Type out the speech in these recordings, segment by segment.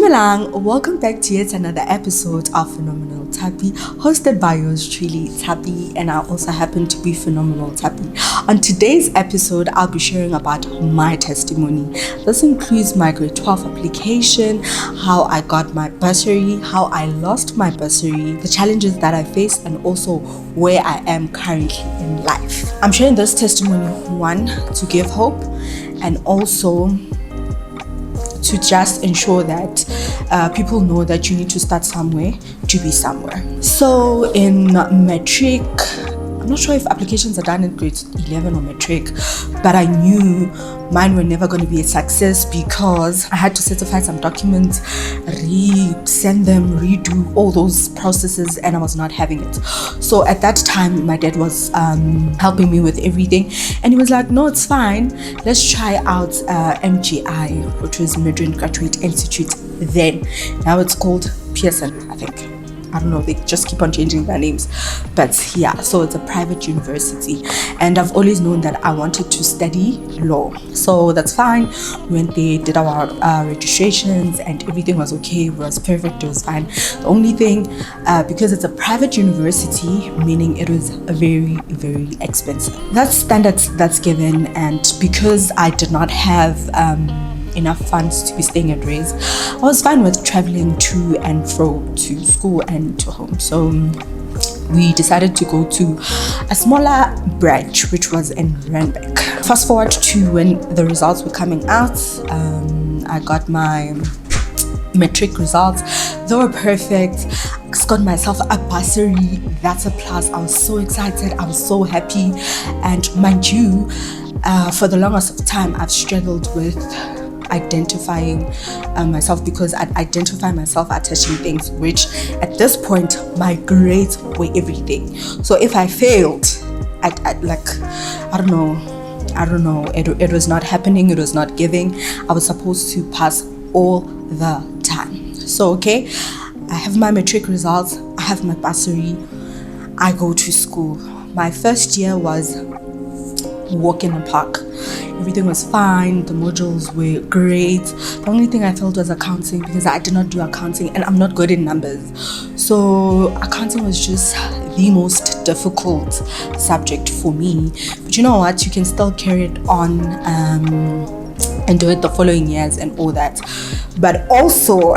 Dumelang, welcome back to yet another episode of Phenomenal Tappy, hosted by yours truly, Tappy, and I also happen to be Phenomenal Tappy. On today's episode, I'll be sharing about my testimony. This includes my grade 12 application, how I got my bursary, how I lost my bursary, the challenges that I faced, and also where I am currently in life. I'm sharing this testimony, one, to give hope, and also to just ensure that people know that you need to start somewhere to be somewhere. So in matric, I'm not sure if applications are done in grade 11 or matric, but I knew mine were never going to be a success because I had to certify some documents, send them, redo all those processes, and I was not having it. So at that time, my dad was helping me with everything, and he was like, no, it's fine. Let's try out MGI, which was Midrand Graduate Institute then. Now it's called Pearson, I think. I don't know, they just keep on changing their names, but yeah, so it's a private university, and I've always known that I wanted to study law, so that's fine. We went there, did our registrations, and everything was okay. It was perfect, it was fine. The only thing, because it's a private university, meaning it was very, very expensive. That's standards that's given, and because I did not have enough funds to be staying at Rays, I was fine with traveling to and fro to school and to home. So we decided to go to a smaller branch, which was in Randburg. Fast forward to when the results were coming out, I got my matric results. They were perfect. I got myself a bursary. That's a plus. I was so excited. I was so happy. And mind you, for the longest of time, I've struggled with identifying myself, because I identify myself attaching things, which at this point my grades were everything. So if I failed, I don't know, it was not happening, it was not giving. I was supposed to pass all the time. So okay, I have my matric results, I have my bursary, I go to school. My first year was walk in the park. Everything was fine, the modules were great. The only thing I felt was accounting, because I did not do accounting and I'm not good in numbers. So accounting was just the most difficult subject for me. But you know what, you can still carry it on and do it the following years and all that. But also,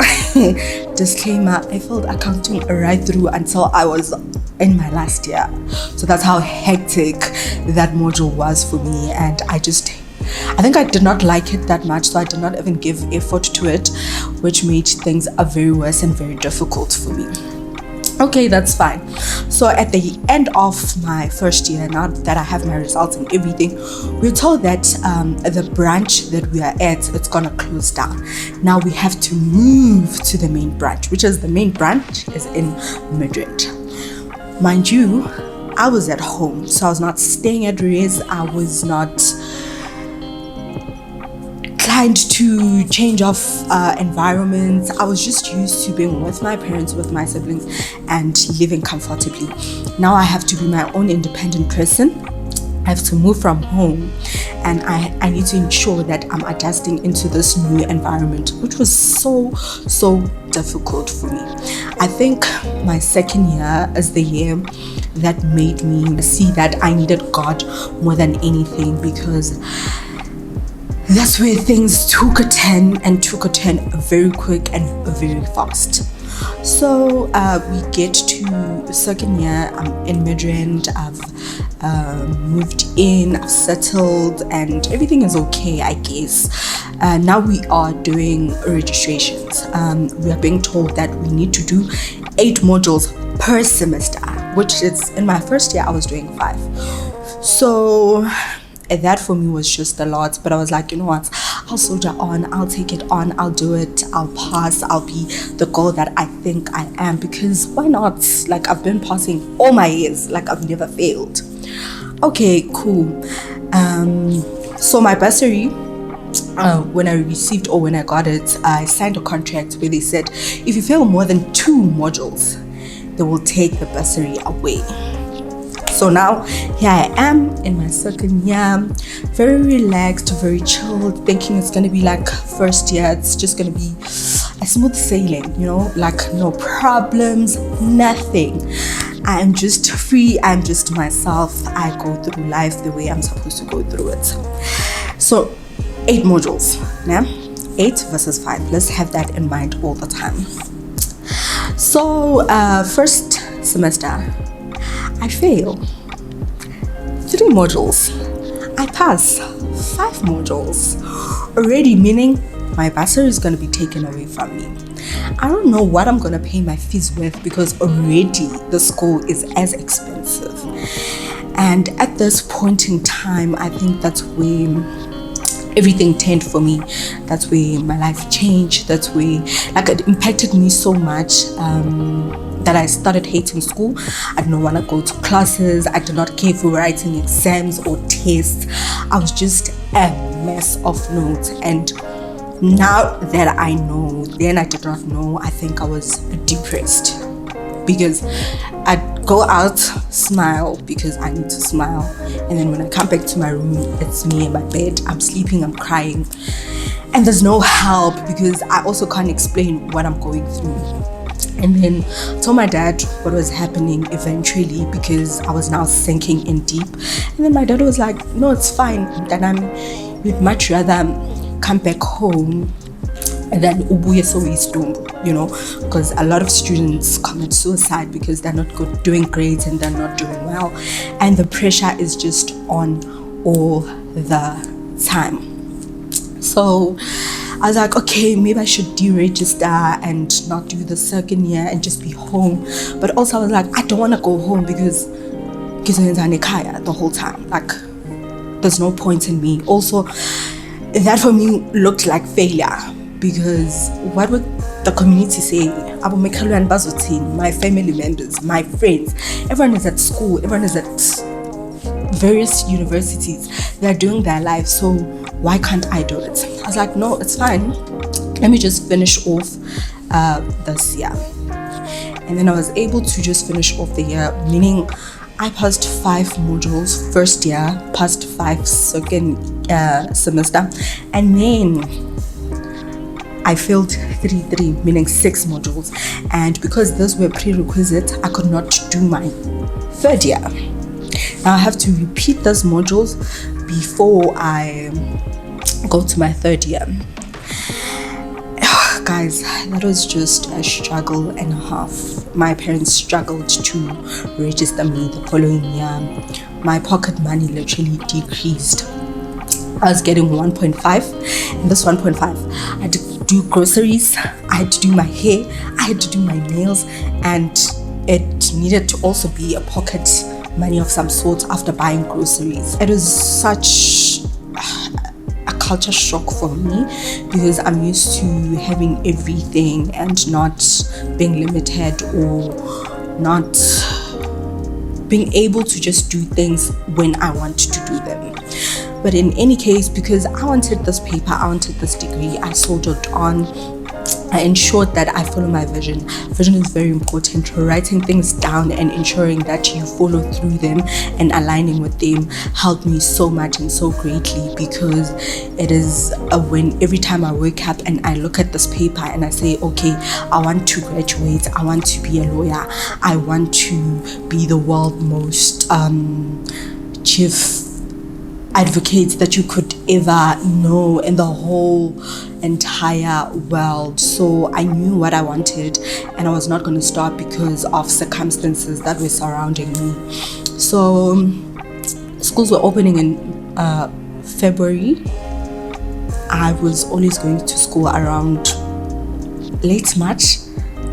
disclaimer, I failed accounting right through until I was in my last year. So that's how hectic that module was for me, and I think I did not like it that much, so I did not even give effort to it, which made things very worse and very difficult for me. Okay, that's fine. So at the end of my first year, now that I have my results and everything, we're told that the branch that we are at, it's gonna close down. Now we have to move to the main branch, which is the main branch is in Madrid. Mind you, I was at home, so I was not staying at Rays. I was not inclined to change of environments. I was just used to being with my parents, with my siblings, and living comfortably. Now I have to be my own independent person. I have to move from home, and I need to ensure that I'm adjusting into this new environment, which was so difficult for me. I think my second year is the year that made me see that I needed God more than anything, because that's where things took a turn very quick and very fast. So we get to second year, I'm in Midrand, I've moved in, I've settled, and everything is okay, I guess. Now we are doing registrations. We are being told that we need to do 8 modules per semester, which is, in my first year I was doing 5. So that for me was just a lot, but I was like, you know what, I'll soldier on, I'll take it on, I'll do it, I'll pass, I'll be the girl that I think I am, because why not? Like, I've been passing all my years, like I've never failed. Okay, cool. So my bursary, when I received or when I got it, I signed a contract where they said if you fail more than 2 modules, they will take the bursary away. So now here I am in my second year, very relaxed, very chilled, thinking it's going to be like first year. It's just going to be a smooth sailing, like no problems, nothing. I'm just free, I'm just myself. I go through life the way I'm supposed to go through it. So 8 modules, yeah? 8 versus 5. Let's have that in mind all the time. So first semester, I fail 3 modules. I pass 5 modules. Already meaning my bursary is going to be taken away from me. I don't know what I'm going to pay my fees with, because already the school is as expensive. And at this point in time, I think that's where everything turned for me. That's where my life changed. That's where, like, it impacted me so much that I started hating school. I did not want to go to classes. I did not care for writing exams or tests. I was just a mess of notes. And now that I know, then I did not know, I think I was depressed, because I'd go out, smile because I need to smile, and then when I come back to my room, it's me in my bed, I'm sleeping, I'm crying, and there's no help, because I also can't explain what I'm going through. And then I told my dad what was happening eventually, because I was now sinking in deep. And then my dad was like, no, it's fine, that you'd much rather come back home and then ubuye soyistumbu, because a lot of students commit suicide because they're not doing great and they're not doing well, and the pressure is just on all the time. So I was like, okay, maybe I should deregister and not do the second year and just be home. But also I was like, I don't want to go home because the whole time, like, there's no point in me. Also, that for me looked like failure, because what would the community say? Abu Mekhalu and Bazotin, my family members, my friends, everyone is at school, everyone is at various universities, they're doing their life, so why can't I do it? I was like, no, it's fine, let me just finish off this year. And then I was able to just finish off the year, meaning I passed 5 modules first year, passed 5 second semester, and then I failed 3, meaning 6 modules. And because those were prerequisites, I could not do my third year. Now I have to repeat those modules before I go to my third year. Guys, that was just a struggle and a half. My parents struggled to register me the following year. My pocket money literally decreased. I was getting 1.5, and this 1.5, I had to do groceries, I had to do my hair, I had to do my nails, and it needed to also be a pocket money of some sort after buying groceries. It was such a culture shock for me, because I'm used to having everything and not being limited or not being able to just do things when I want to do them. But in any case, because I wanted this paper, I wanted this degree, I soldiered on. I ensured that I follow my vision. Vision is very important. Writing things down and ensuring that you follow through them and aligning with them helped me so much and so greatly, because it is when every time I wake up and I look at this paper and I say, okay, I want to graduate, I want to be a lawyer, I want to be the world's most chief advocates that you could ever know in the whole entire world. So I knew what I wanted, and I was not going to stop because of circumstances that were surrounding me. So schools were opening in February. I was always going to school around late March,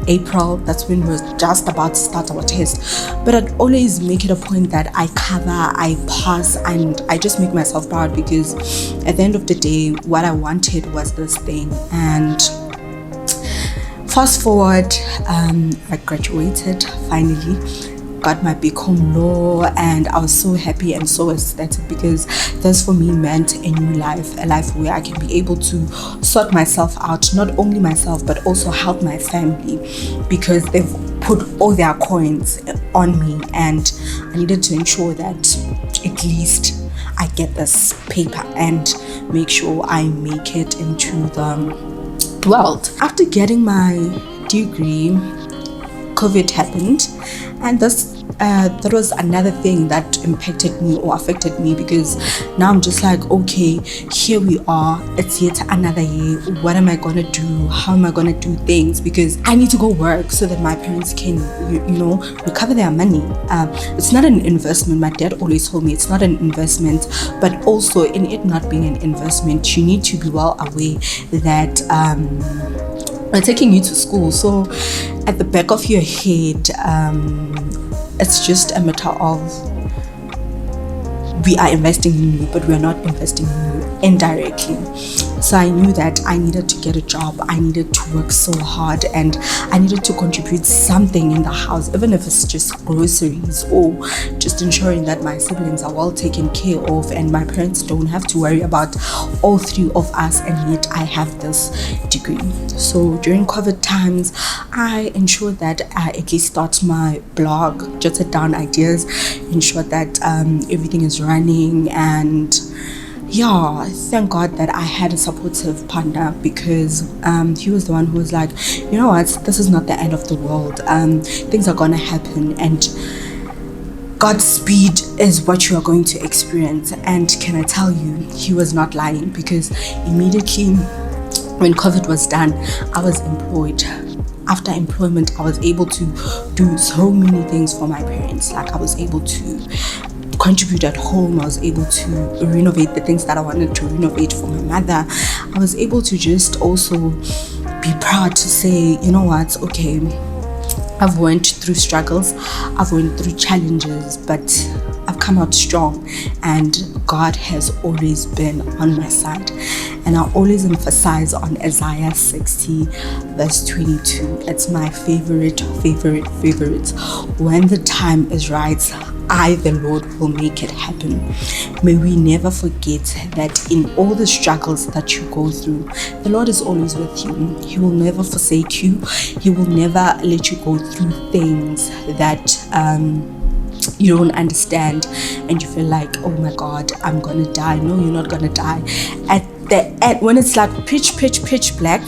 April. That's when we were just about to start our test. But I'd always make it a point that I cover, I pass, and I just make myself proud, because at the end of the day, what I wanted was this thing. And fast forward, I graduated finally, got my BCom law, and I was so happy and so ecstatic, because this for me meant a new life, a life where I can be able to sort myself out, not only myself but also help my family, because they've put all their coins on me, and I needed to ensure that at least I get this paper and make sure I make it into the Well, after getting my degree, COVID happened, and that was another thing that impacted me or affected me, because now I'm just like, okay, here we are, it's yet another year. What am I gonna do? How am I gonna do things? Because I need to go work so that my parents can recover their money. It's not an investment. My dad always told me it's not an investment, but also in it not being an investment, you need to be well aware that they're taking you to school. So at the back of your head, it's just a matter of, we are investing in you, but we are not investing in you indirectly. So I knew that I needed to get a job, I needed to work so hard, and I needed to contribute something in the house, even if it's just groceries or just ensuring that my siblings are well taken care of and my parents don't have to worry about all three of us, and yet I have this degree. So during COVID times, I ensured that I at least start my blog, jotted down ideas, ensured that everything is running. And yeah, thank God that I had a supportive partner, because he was the one who was like, you know what, this is not the end of the world. Things are gonna happen, and Godspeed is what you are going to experience. And can I tell you, he was not lying, because immediately when COVID was done, I was employed. After employment, I was able to do so many things for my parents. Like, I was able to contribute at home, I was able to renovate the things that I wanted to renovate for my mother. I was able to just also be proud to say, you know what, okay, I've went through struggles, I've went through challenges, but I've come out strong, and God has always been on my side. And I always emphasize on Isaiah 60 verse 22. It's my favorite. When the time is right, I, the Lord, will make it happen. May we never forget that in all the struggles that you go through, the Lord is always with you. He will never forsake you. He will never let you go through things that you don't understand and you feel like, oh my God, I'm gonna die. No, you're not gonna die. At the end, when it's like pitch black,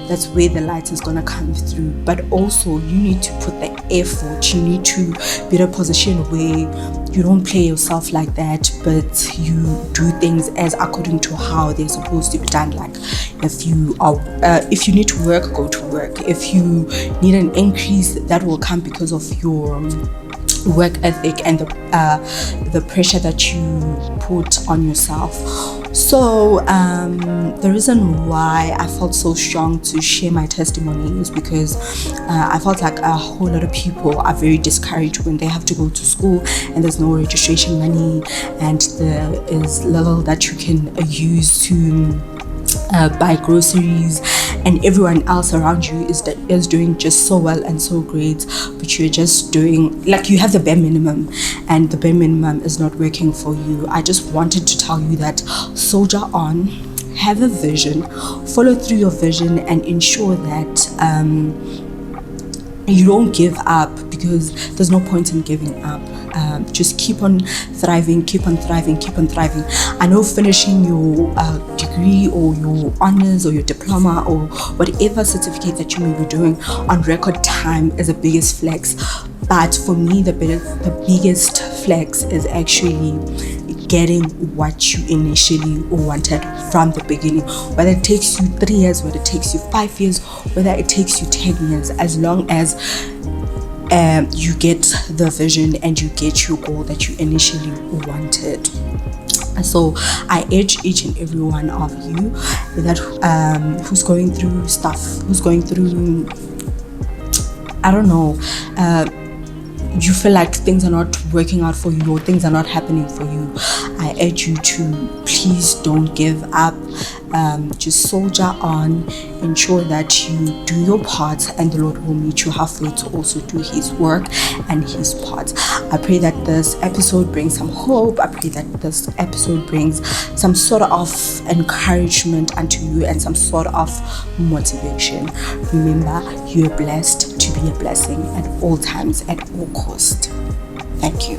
that's where the light is gonna come through. But also, you need to put the effort. You need to be in a position where you don't play yourself like that, but you do things as according to how they're supposed to be done. Like, if you need to work, go to work. If you need an increase, that will come because of your work ethic and the pressure that you put on yourself. So the reason why I felt so strong to share my testimony is because I felt like a whole lot of people are very discouraged when they have to go to school and there's no registration money, and there is little that you can use to buy groceries, and everyone else around you is doing just so well and so great, but you're just doing, like, you have the bare minimum, and the bare minimum is not working for you. I just wanted to tell you that soldier on, have a vision, follow through your vision, and ensure that you don't give up, because there's no point in giving up. Just keep on thriving. I know finishing your degree or your honors or your diploma or whatever certificate that you may be doing on record time is the biggest flex, but for me the biggest flex is actually getting what you initially wanted from the beginning. Whether it takes you 3 years, whether it takes you 5 years, whether it takes you 10 years, as long as you get the vision and you get your goal that you initially wanted. So I urge each and every one of you that who's going through stuff, who's going through, I don't know, you feel like things are not working out for you or things are not happening for you, I urge you to please don't give up. Just soldier on, ensure that you do your part, and the Lord will meet you halfway to also do his work and his part. I pray that this episode brings some hope. I pray that this episode brings some sort of encouragement unto you and some sort of motivation. Remember, you are blessed to be a blessing at all times, at all cost. Thank you.